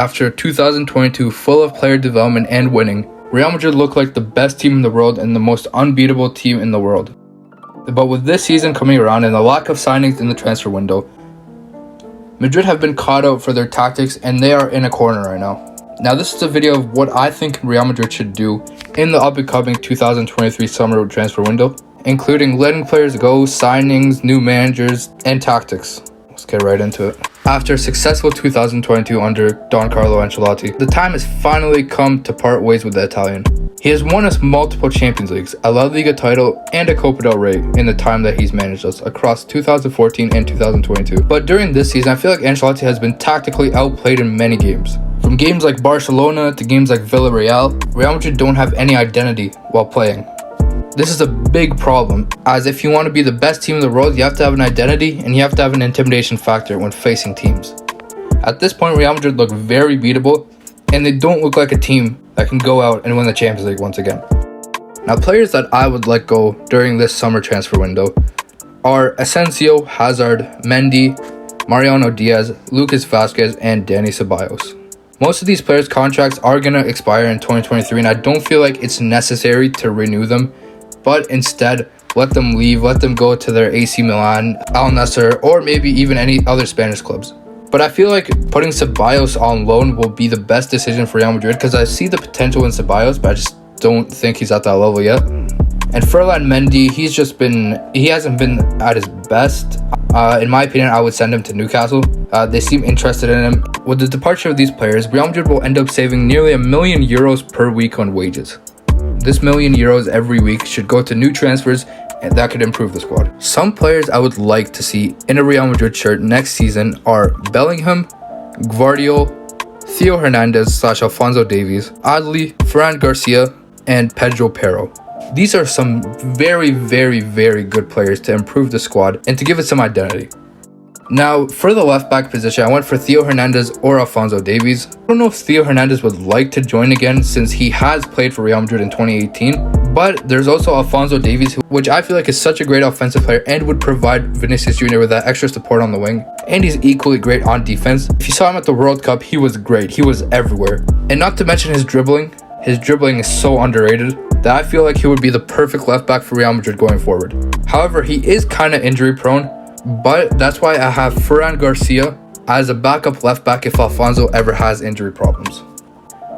After 2022 full of player development and winning, Real Madrid looked like the best team in the world and the most unbeatable team in the world. But with this season coming around and the lack of signings in the transfer window, Madrid have been caught out for their tactics and they are in a corner right now. Now this is a video of what I think Real Madrid should do in the up-and-coming 2023 summer transfer window, including letting players go, signings, new managers, and tactics. Let's get right into it. After a successful 2022 under Don Carlo Ancelotti, the time has finally come to part ways with the Italian. He has won us multiple Champions Leagues, a La Liga title, and a Copa del Rey in the time that he's managed us across 2014 and 2022. But during this season, I feel like Ancelotti has been tactically outplayed in many games. From games like Barcelona to games like Villarreal, Real Madrid don't have any identity while playing. This is a big problem, as if you want to be the best team in the world, you have to have an identity and you have to have an intimidation factor when facing teams. At this point, Real Madrid look very beatable, and they don't look like a team that can go out and win the Champions League once again. Now, players that I would let go during this summer transfer window are Asensio, Hazard, Mendy, Mariano Diaz, Lucas Vazquez, and Dani Ceballos. Most of these players' contracts are going to expire in 2023, and I don't feel like it's necessary to renew them, but instead, let them leave, let them go to their AC Milan, Al Nassr, or maybe even any other Spanish clubs. But I feel like putting Ceballos on loan will be the best decision for Real Madrid because I see the potential in Ceballos, but I just don't think he's at that level yet. And Ferland Mendy, he hasn't been at his best. In my opinion, I would send him to Newcastle. They seem interested in him. With the departure of these players, Real Madrid will end up saving nearly €1 million per week on wages. This €1 million every week should go to new transfers, and that could improve the squad. Some players I would like to see in a Real Madrid shirt next season are Bellingham, Gvardiol, Theo Hernandez / Alphonso Davies, Adli, Ferran Garcia, and Pedro Pero. These are some very, very, very good players to improve the squad and to give it some identity. Now, for the left back position, I went for Theo Hernandez or Alphonso Davies. I don't know if Theo Hernandez would like to join again since he has played for Real Madrid in 2018, but there's also Alphonso Davies, which I feel like is such a great offensive player and would provide Vinicius Jr. with that extra support on the wing. And he's equally great on defense. If you saw him at the World Cup, he was great. He was everywhere. And not to mention his dribbling. His dribbling is so underrated that I feel like he would be the perfect left back for Real Madrid going forward. However, he is kind of injury prone, but that's why I have Ferran Garcia as a backup left back if Alphonso ever has injury problems.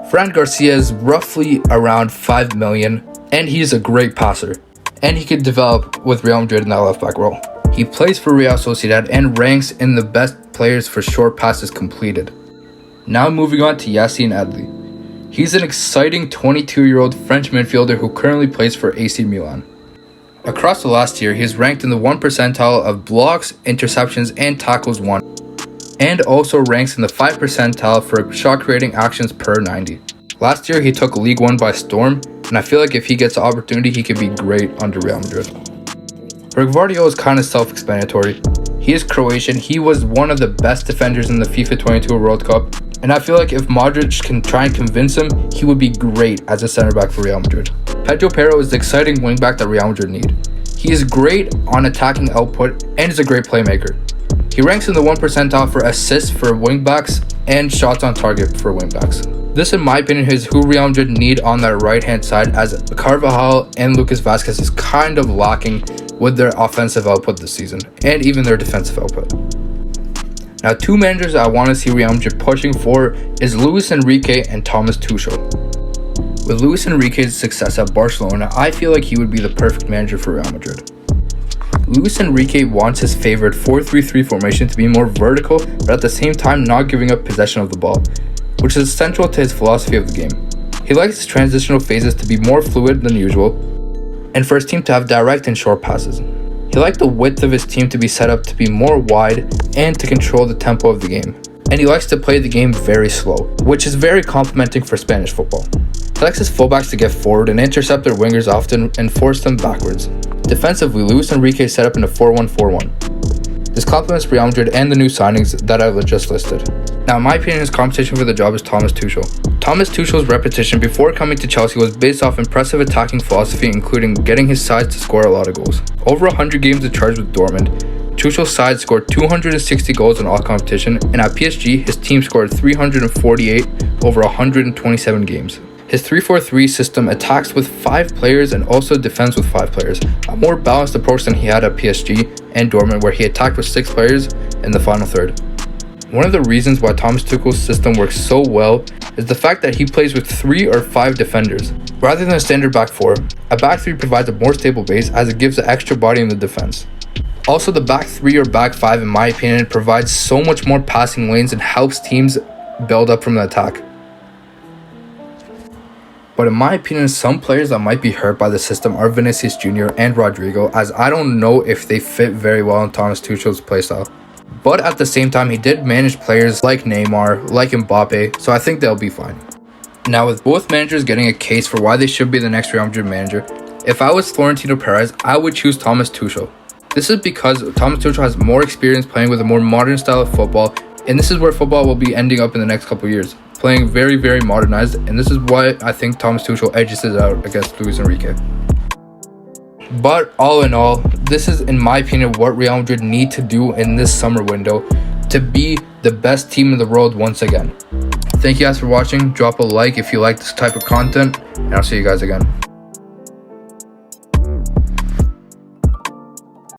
Ferran Garcia is roughly around 5 million, and he's a great passer, and he could develop with Real Madrid in that left back role. He plays for Real Sociedad and ranks in the best players for short passes completed. Now moving on to Yacine Adli. He's an exciting 22-year-old French midfielder who currently plays for AC Milan. Across the last year, he is ranked in the 1 percentile of blocks, interceptions, and tackles won, and also ranks in the 5 percentile for shot creating actions per 90. Last year, he took League One by storm, and I feel like if he gets the opportunity, he could be great under Real Madrid. For Gvardiol is kind of self-explanatory. He is Croatian, he was one of the best defenders in the FIFA 22 World Cup, and I feel like if Modric can try and convince him, he would be great as a center back for Real Madrid. Pedro Pero is the exciting wingback that Real Madrid need. He is great on attacking output and is a great playmaker. He ranks in the 1 percentile for assists for wingbacks and shots on target for wingbacks. This, in my opinion, is who Real Madrid need on that right-hand side, as Carvajal and Lucas Vazquez is kind of lacking with their offensive output this season, and even their defensive output. Now, two managers I want to see Real Madrid pushing for is Luis Enrique and Thomas Tuchel. With Luis Enrique's success at Barcelona, I feel like he would be the perfect manager for Real Madrid. Luis Enrique wants his favorite 4-3-3 formation to be more vertical, but at the same time not giving up possession of the ball, which is central to his philosophy of the game. He likes his transitional phases to be more fluid than usual, and for his team to have direct and short passes. He liked the width of his team to be set up to be more wide and to control the tempo of the game. And he likes to play the game very slow, which is very complimenting for Spanish football. He likes his fullbacks to get forward and intercept their wingers often and force them backwards. Defensively, Luis Enrique is set up in a 4-1-4-1. This complements Real Madrid and the new signings that I've just listed. Now, in my opinion, his competition for the job is Thomas Tuchel. Thomas Tuchel's repetition before coming to Chelsea was based off impressive attacking philosophy, including getting his sides to score a lot of goals. Over 100 games of charge with Dortmund, Tuchel's side scored 260 goals in all competition, and at PSG, his team scored 348 over 127 games. His 3-4-3 system attacks with 5 players and also defends with 5 players, a more balanced approach than he had at PSG and Dortmund, where he attacked with 6 players in the final third. One of the reasons why Thomas Tuchel's system works so well is the fact that he plays with 3 or 5 defenders. Rather than a standard back 4, a back 3 provides a more stable base as it gives the extra body in the defense. Also, the back 3 or back 5, in my opinion, provides so much more passing lanes and helps teams build up from the attack. But in my opinion, some players that might be hurt by the system are Vinicius Jr. and Rodrigo, as I don't know if they fit very well in Thomas Tuchel's playstyle. But at the same time, he did manage players like Neymar, like Mbappe, so I think they'll be fine. Now, with both managers getting a case for why they should be the next Real Madrid manager, if I was Florentino Perez, I would choose Thomas Tuchel. This is because Thomas Tuchel has more experience playing with a more modern style of football, and this is where football will be ending up in the next couple of years, playing very, very modernized, and this is why I think Thomas Tuchel edges it out against Luis Enrique. But all in all, this is, in my opinion, what Real Madrid need to do in this summer window to be the best team in the world once again. Thank you guys for watching. Drop a like if you like this type of content, and I'll see you guys again.